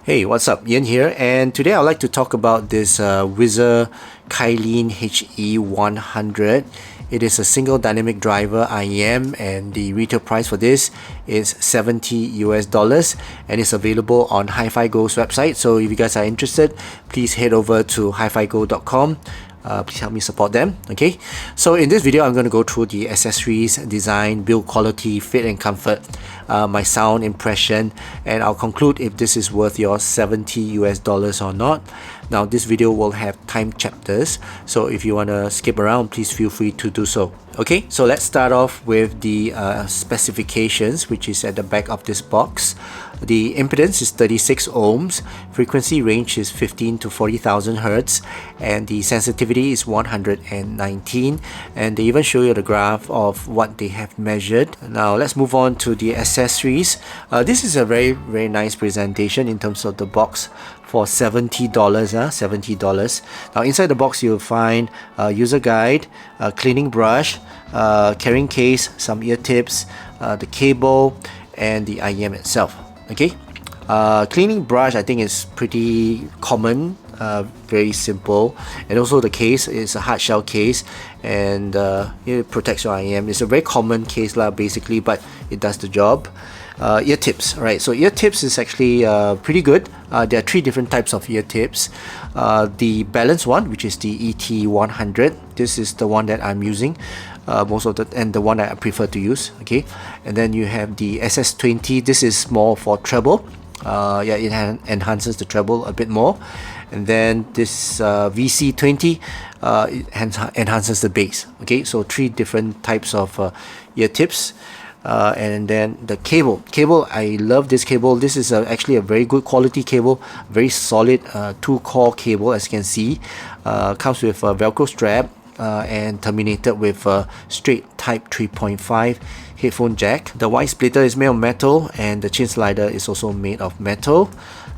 Hey, what's up? Ian here, and today I'd like to talk about this Whizzer Kylin HE10. It is a single dynamic driver IEM, and the retail price for this is $70 and it's available on HiFiGo's website. So if you guys are interested, please head over to hifigo.com. Please help me support them. Okay, so in this video I'm going to go through the accessories, design, build quality, fit and comfort, my sound impression, and I'll conclude if this is worth your $70 or not. Now this video will have time chapters, so if you want to skip around, please feel free to do so. Okay, so let's start off with the specifications, which is at the back of this box. The impedance is 36 ohms, frequency range is 15 to 40,000 hertz, and the sensitivity is 119, and they even show you the graph of what they have measured. Now let's move on to the accessories. This is a very nice presentation in terms of the box for $70. $70. Now inside the box you'll find a user guide, a cleaning brush, carrying case, some ear tips, the cable, and the IEM itself. Okay, cleaning brush I think is pretty common, very simple, and also the case is a hard shell case, and it protects your IEM. It's a very common case basically, but it does the job. Ear tips, right? So ear tips is actually pretty good. There are three different types of ear tips. The balanced one, which is the ET100, this is the one that I'm using and the one that I prefer to use. Okay, and then you have the SS20. This is more for treble. Yeah, it enhances the treble a bit more. And then this VC20 it enhances the bass. Okay, so three different types of ear tips. And then the cable, I love this cable. This is actually a very good quality cable, very solid 2-core cable, as you can see. Comes with a velcro strap and terminated with a straight type 3.5 headphone jack. The wire splitter is made of metal, and the chin slider is also made of metal.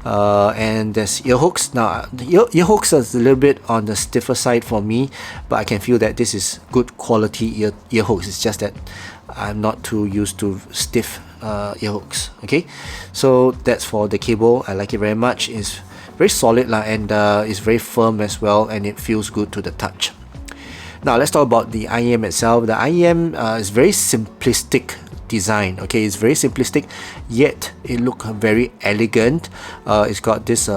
And there's ear hooks. Now the ear hooks is a little bit on the stiffer side for me, but I can feel that this is good quality ear hooks. It's just that I'm not too used to stiff ear hooks. Okay, so that's for the cable. I like it very much. It's very solid and it's very firm as well, and it feels good to the touch. Now let's talk about the IEM itself. The IEM is very simplistic design. Okay, it's very simplistic, yet it looks very elegant. It's got this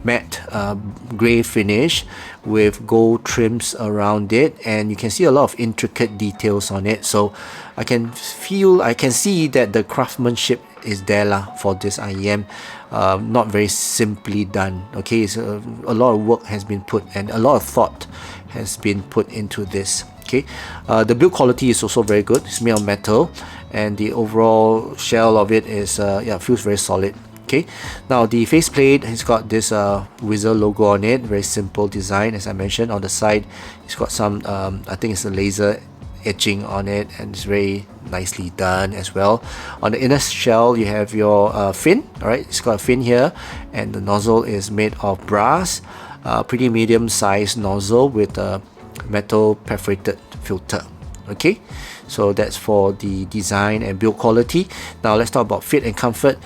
matte grey finish with gold trims around it, and you can see a lot of intricate details on it. So I can see that the craftsmanship is there for this IEM. Not very simply done. Okay, it's a lot of work has been put, and a lot of thought has been put into this. Okay, the build quality is also very good. It's made of metal, and the overall shell of it is feels very solid. Okay, now the faceplate has got this Whizzer logo on it. Very simple design, as I mentioned. On the side, it's got some I think it's a laser etching on it, and it's very nicely done as well. On the inner shell you have your fin. Alright, it's got a fin here, and the nozzle is made of brass. Pretty medium sized nozzle with a metal perforated filter. Okay, so that's for the design and build quality. Now let's talk about fit and comfort.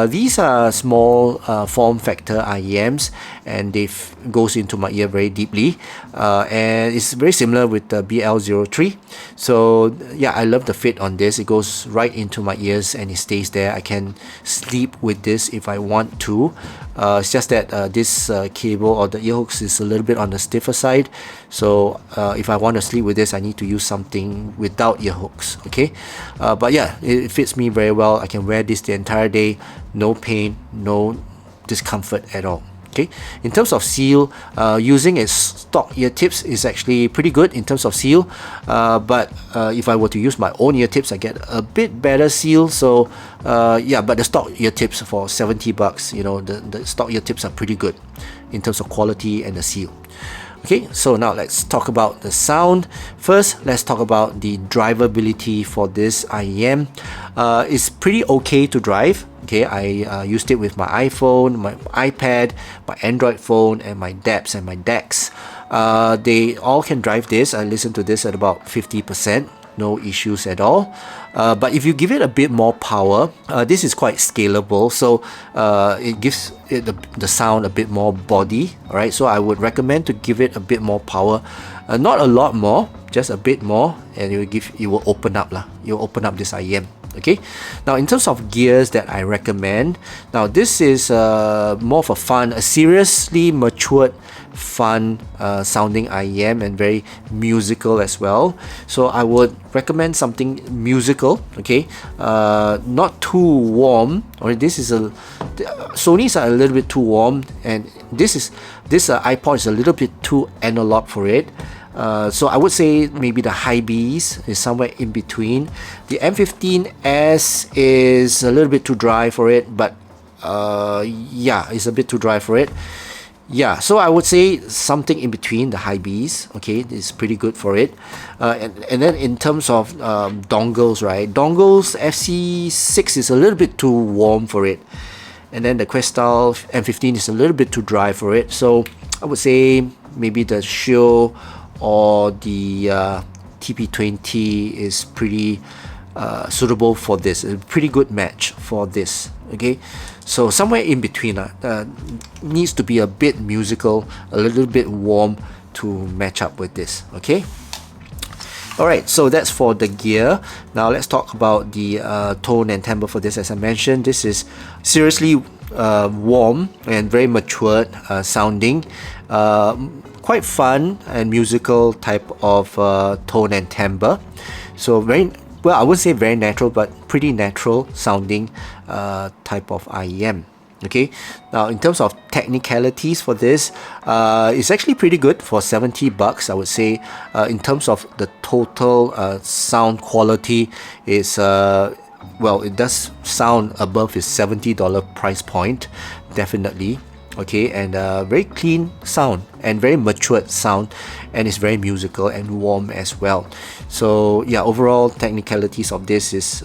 These are small form factor IEMs, and they goes into my ear very deeply, and it's very similar with the BL03. So yeah, I love the fit on this. It goes right into my ears and it stays there. I can sleep with this if I want to. It's just that this cable or the ear hooks is a little bit on the stiffer side, so if I want to sleep with this, I need to use something without ear hooks. Okay, but yeah, it fits me very well. I can wear this the entire day, no pain, no discomfort at all. Okay, in terms of seal, using a stock ear tips is actually pretty good in terms of seal, but if I were to use my own ear tips, I get a bit better seal. So yeah, but the stock ear tips for $70, you know, the stock ear tips are pretty good in terms of quality and the seal. Okay, so now let's talk about the sound. First, let's talk about the drivability for this IEM. It's pretty okay to drive. Okay, I used it with my iPhone, my iPad, my Android phone, and my DABs and my DACs. They all can drive this. I listen to this at about 50%. No issues at all. But if you give it a bit more power, this is quite scalable, so it gives it the sound a bit more body. Alright, so I would recommend to give it a bit more power, not a lot more, just a bit more, and it will open up lah. You'll open up this IEM. Okay, now in terms of gears that I recommend, now this is more of a seriously matured, fun sounding IEM, and very musical as well. So I would recommend something musical. Okay, not too warm. Or Sony's are a little bit too warm, and this iPod is a little bit too analog for it. So I would say maybe the high Bs is somewhere in between. The M15S is a little bit too dry for it, but yeah, it's a bit too dry for it. Yeah, so I would say something in between the high Bs. Okay, it's pretty good for it. And then in terms of dongles, right? Dongles FC6 is a little bit too warm for it. And then the Questal M15 is a little bit too dry for it. So I would say maybe the Shio or the TP20 is pretty suitable for this. A pretty good match for this. Okay, so somewhere in between needs to be a bit musical, a little bit warm to match up with this. Okay. Alright, so that's for the gear. Now let's talk about the tone and timbre for this. As I mentioned, this is seriously warm and very matured sounding. Quite fun and musical type of tone and timbre. So very, well, I wouldn't say very natural, but pretty natural sounding type of IEM. Okay, now in terms of technicalities for this, it's actually pretty good for 70 bucks. I would say in terms of the total sound quality is well, it does sound above his $70 price point, definitely. Okay, and very clean sound and very matured sound, and it's very musical and warm as well. So yeah, overall technicalities of this is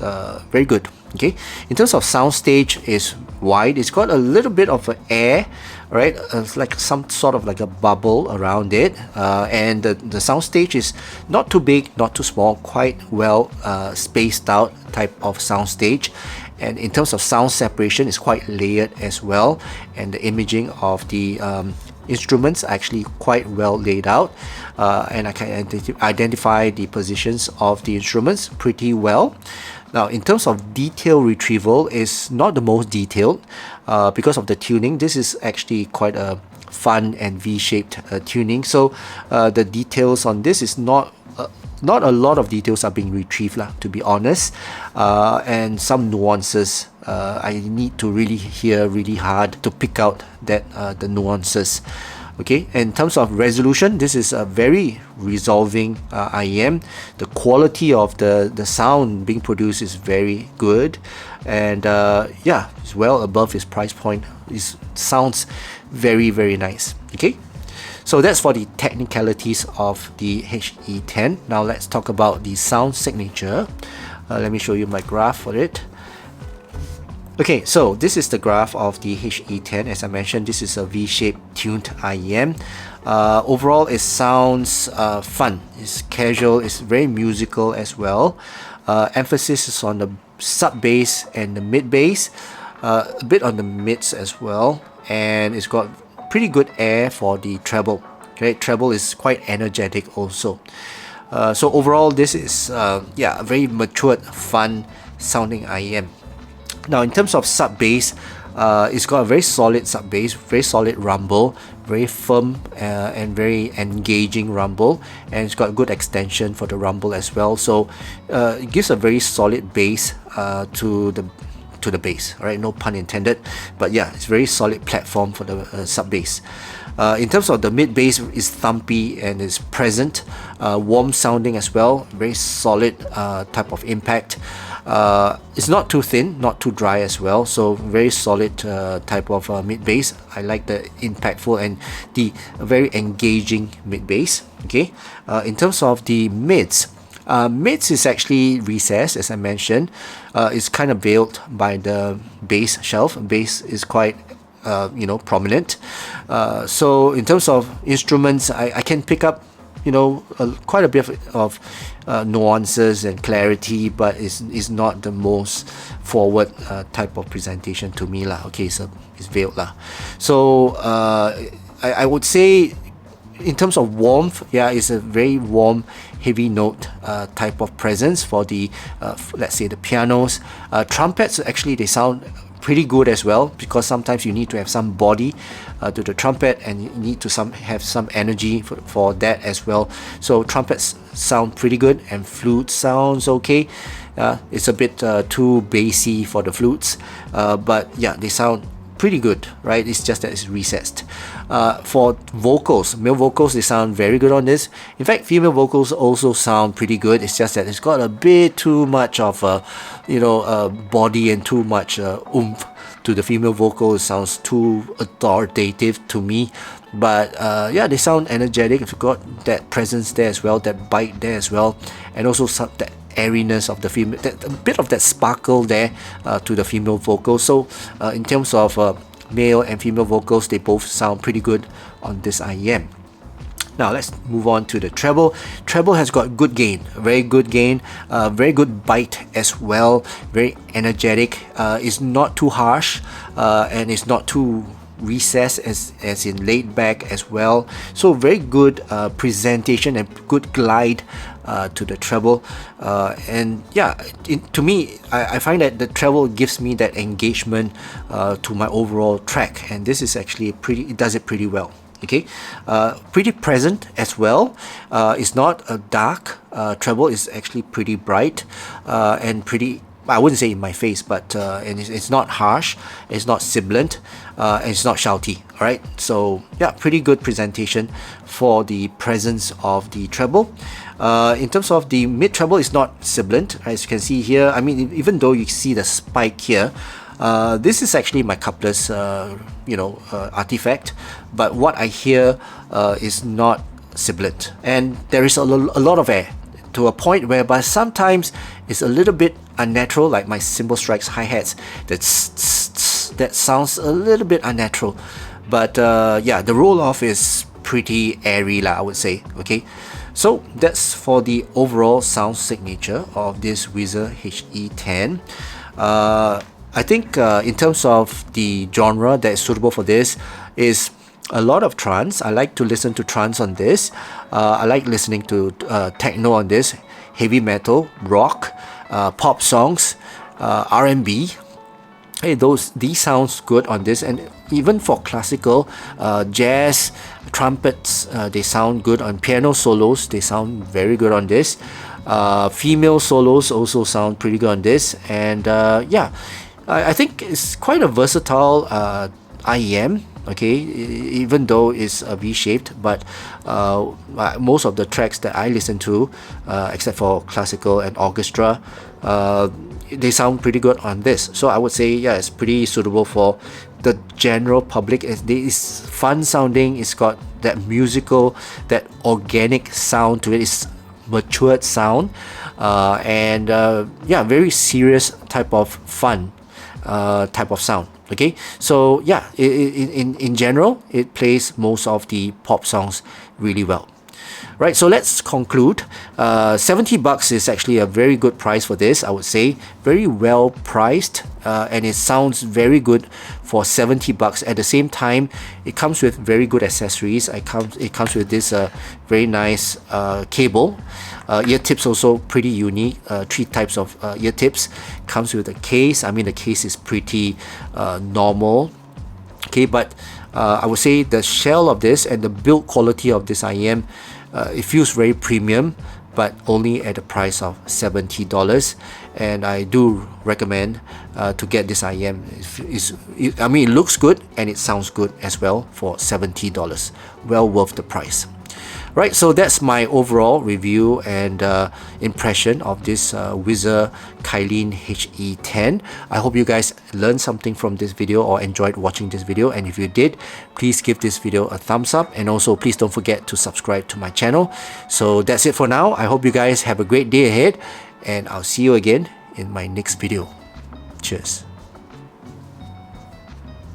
very good. Okay, in terms of soundstage, is wide. It's got a little bit of air, right? It's like some sort of like a bubble around it, and the soundstage is not too big, not too small, quite well spaced out type of soundstage. And in terms of sound separation, it's quite layered as well, and the imaging of the instruments are actually quite well laid out, and I can identify the positions of the instruments pretty well. Now in terms of detail retrieval, is not the most detailed because of the tuning. This is actually quite a fun and V-shaped tuning, so the details on this is not a lot of details are being retrieved lah, to be honest, and some nuances I need to really hear really hard to pick out that the nuances. Okay, in terms of resolution, this is a very resolving IEM. The quality of the sound being produced is very good, and yeah, it's well above its price point. It sounds very, very nice. Okay, so that's for the technicalities of the HE10. Now let's talk about the sound signature. Let me show you my graph for it. Okay, so this is the graph of the HE10. As I mentioned, this is a V-shaped tuned IEM. Overall, it sounds fun. It's casual. It's very musical as well. Emphasis is on the sub bass and the mid bass, a bit on the mids as well, and it's got pretty good air for the treble. Okay, treble is quite energetic also. So overall, this is yeah, a very matured, fun sounding IEM. Now in terms of sub bass, it's got a very solid sub bass, very solid rumble, very firm and very engaging rumble, and it's got good extension for the rumble as well. So it gives a very solid bass to the bass. All right, no pun intended, but yeah, it's very solid platform for the sub bass. In terms of the mid bass, is thumpy and is present, warm sounding as well, very solid type of impact. It's not too thin, not too dry as well, so very solid type of mid bass. I like the impactful and the very engaging mid bass. Okay, in terms of the mids, mids is actually recessed, as I mentioned. It's kind of veiled by the bass shelf. Bass is quite you know, prominent. So in terms of instruments, I can pick up quite a bit of nuances and clarity, but it's not the most forward type of presentation to me lah. Okay, so it's veiled lah. So I would say, in terms of warmth, yeah, it's a very warm, heavy note type of presence for the let's say the pianos. Trumpets, actually, they sound pretty good as well, because sometimes you need to have some body to the trumpet, and you need to have some energy for that as well. So trumpets sound pretty good, and flute sounds okay. It's a bit too bassy for the flutes, but yeah, they sound pretty good, right? It's just that it's recessed. For vocals, male vocals, they sound very good on this. In fact, female vocals also sound pretty good. It's just that it's got a bit too much of body and too much oomph to the female vocal. It sounds too authoritative to me. But yeah, they sound energetic. It's got that presence there as well, that bite there as well, and also that airiness of the female, a bit of that sparkle there to the female vocals. So in terms of male and female vocals, they both sound pretty good on this IEM. Now let's move on to the treble. Treble has got good gain, very good gain, very good bite as well, very energetic. It's not too harsh, and it's not too recessed as in laid back as well. So very good presentation and good glide to the treble, and yeah, to me, I find that the treble gives me that engagement to my overall track, and this is actually it does it pretty well. Okay, pretty present as well. It's not a dark treble. It's actually pretty bright and pretty, I wouldn't say in my face, but and it's not harsh, it's not sibilant, and it's not shouty. Alright, so yeah, pretty good presentation for the presence of the treble. In terms of the mid treble, it's not sibilant, as you can see here. I mean, even though you see the spike here, this is actually my coupler's artifact, but what I hear is not sibilant, and there is a lot of air, to a point whereby sometimes it's a little bit unnatural, like my cymbal strikes, hi-hats, that sounds a little bit unnatural. But yeah, the roll-off is pretty airy lah, I would say. Okay, so that's for the overall sound signature of this Whizzer HE10. I think in terms of the genre that is suitable for this is a lot of trance. I like to listen to trance on this. I like listening to techno on this, heavy metal, rock, pop songs, R&B. Hey, these sounds good on this, and even for classical, jazz, trumpets, they sound good on piano solos. They sound very good on this. Female solos also sound pretty good on this, and yeah, I think it's quite a versatile IEM. Okay, even though it's V-shaped, but most of the tracks that I listen to, except for classical and orchestra, they sound pretty good on this. So I would say, yeah, it's pretty suitable for the general public. It's fun sounding. It's got that musical, that organic sound to it. It's matured sound, and yeah, very serious type of fun type of sound. Okay, so yeah, in general, it plays most of the pop songs really well. Right, so let's conclude. 70 bucks is actually a very good price for this, I would say. Very well priced, and it sounds very good for 70 bucks. At the same time, it comes with very good accessories. It comes with this very nice cable. Ear tips also pretty unique. 3 types of ear tips. Comes with a case. I mean, the case is pretty normal. Okay, but I would say the shell of this and the build quality of this IEM, it feels very premium, but only at the price of $70. And I do recommend to get this IEM. I mean, it looks good and it sounds good as well for $70. Well worth the price. Right, so that's my overall review and impression of this Whizzer Kylin HE10. I hope you guys learned something from this video or enjoyed watching this video, and if you did, please give this video a thumbs up, and also please don't forget to subscribe to my channel. So that's it for now. I hope you guys have a great day ahead, and I'll see you again in my next video. Cheers.